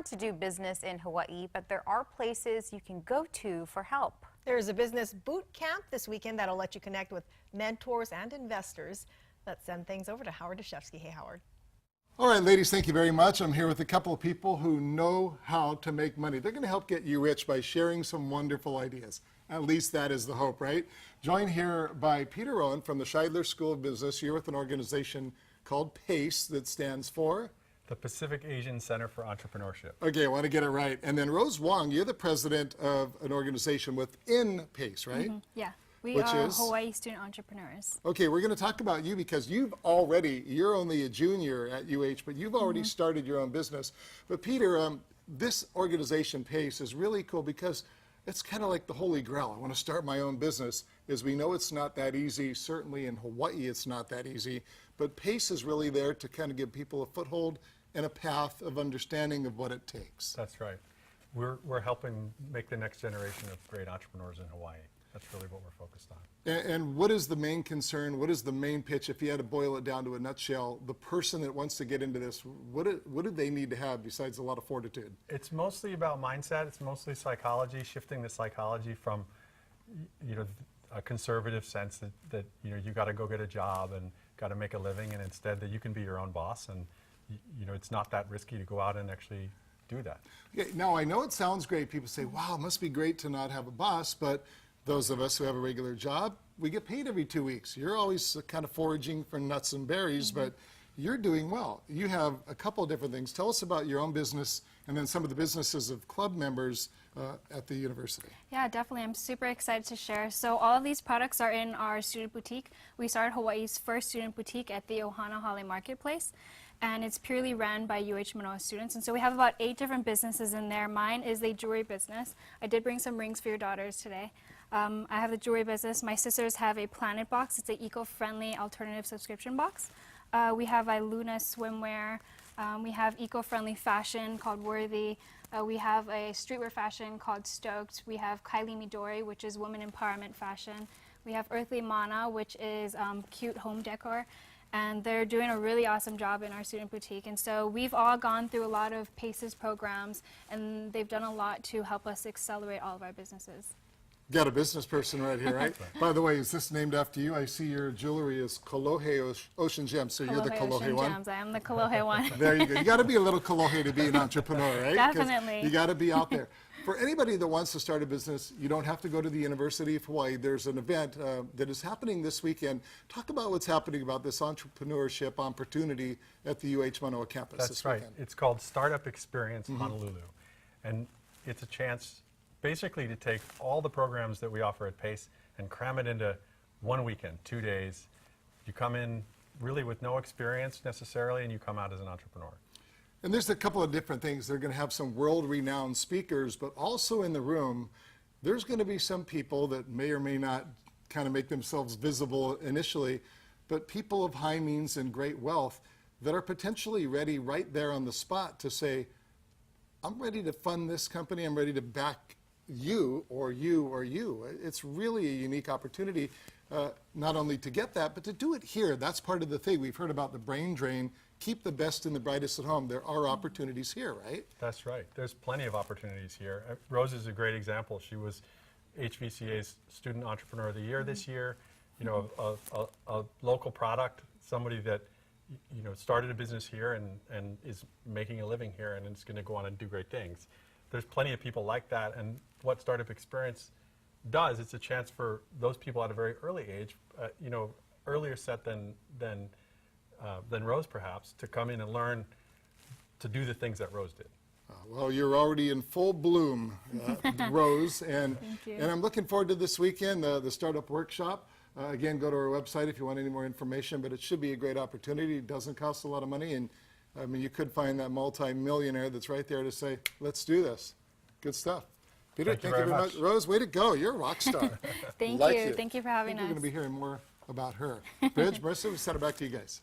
want to do business in Hawaii, but there are places you can go to for help. There's a business boot camp this weekend that'll let you connect with mentors and investors. Let's send things over to Howard Dashevsky. Hey, Howard. All right, ladies, thank you very much. I'm here with a couple of people who know how to make money. They're going to help get you rich by sharing some wonderful ideas. At least that is the hope, right? Joined here by Peter Rowan from the Scheidler School of Business. You're with an organization called PACE that stands for? The Pacific Asian Center for Entrepreneurship. Okay, I want to get it right. And then Rose Wong, you're the president of an organization within PACE, right? Yeah, we Which are is? Hawaii Student Entrepreneurs. Okay, we're going to talk about you because you're only a junior at UH, but you've already started your own business. But Peter, this organization, PACE, is really cool because it's kind of like the Holy Grail. I want to start my own business. As we know, it's not that easy. Certainly in Hawaii, it's not that easy. But PACE is really there to kind of give people a foothold and a path of understanding of what it takes. That's right. We're helping make the next generation of great entrepreneurs in Hawaii. That's really what we're focused on. And what is the main concern? What is the main pitch? If you had to boil it down to a nutshell, the person that wants to get into this, what do they need to have besides a lot of fortitude? It's mostly about mindset. It's mostly psychology, shifting the psychology from, a conservative sense that you got to go get a job and got to make a living, and instead that you can be your own boss, and it's not that risky to go out and actually do that. Okay, now I know it sounds great. People say, wow, it must be great to not have a boss, but those of us who have a regular job, we get paid every 2 weeks. You're always kind of foraging for nuts and berries, but you're doing well. You have a couple of different things. Tell us about your own business and then some of the businesses of club members at the university. Yeah, definitely. I'm super excited to share. So all of these products are in our student boutique. We started Hawaii's first student boutique at the Ohana Hale Marketplace, and it's purely ran by UH Manoa students. And so we have about 8 different businesses in there. Mine is a jewelry business. I did bring some rings for your daughters today. I have the jewelry business. My sisters have a Planet Box. It's an eco-friendly alternative subscription box. We have Iluna swimwear. We have eco-friendly fashion called Worthy. We have a streetwear fashion called Stoked. We have Kylie Midori, which is women empowerment fashion. We have Earthly Mana, which is cute home decor. And they're doing a really awesome job in our student boutique. And so we've all gone through a lot of PACES programs, and they've done a lot to help us accelerate all of our businesses. Got a business person right here, right? By the way, is this named after you? I see your jewelry is Kolohe Ocean Gems, so you're the Kolohe Ocean one? Gems. I am the Kolohe one. There you go. You got to be a little Kolohe to be an entrepreneur, right? 'Cause Definitely. You got to be out there. For anybody that wants to start a business, you don't have to go to the University of Hawaii. There's an event that is happening this weekend. Talk about what's happening about this entrepreneurship opportunity at the UH Manoa campus That's this right. weekend. It's called Startup Experience Honolulu. And it's a chance basically to take all the programs that we offer at PACE and cram it into one weekend, 2 days. You come in really with no experience necessarily, and you come out as an entrepreneur. And there's a couple of different things. They're going to have some world-renowned speakers, but also in the room, there's going to be some people that may or may not kind of make themselves visible initially, but people of high means and great wealth that are potentially ready right there on the spot to say, I'm ready to fund this company, I'm ready to back you or you or you. It's really a unique opportunity, not only to get that, but to do it here. That's part of the thing. We've heard about the brain drain. Keep the best and the brightest at home. There are opportunities here, right? That's right. There's plenty of opportunities here. Rose is a great example. She was HVCA's Student Entrepreneur of the Year this year. You know, a local product, somebody that started a business here and is making a living here and is going to go on and do great things. There's plenty of people like that, and what Startup Experience does, it's a chance for those people at a very early age, earlier set than Rose perhaps, to come in and learn to do the things that Rose did. Well, you're already in full bloom, Rose, and I'm looking forward to this weekend, the Startup Workshop. Again, go to our website if you want any more information, but it should be a great opportunity. It doesn't cost a lot of money, and I mean, you could find that multi-millionaire that's right there to say, let's do this. Good stuff. Peter, thank you very much. Rose, way to go. You're a rock star. Thank like you. You. Thank you for having us. We're going to be hearing more about her. Bridge, Marissa, we send it back to you guys.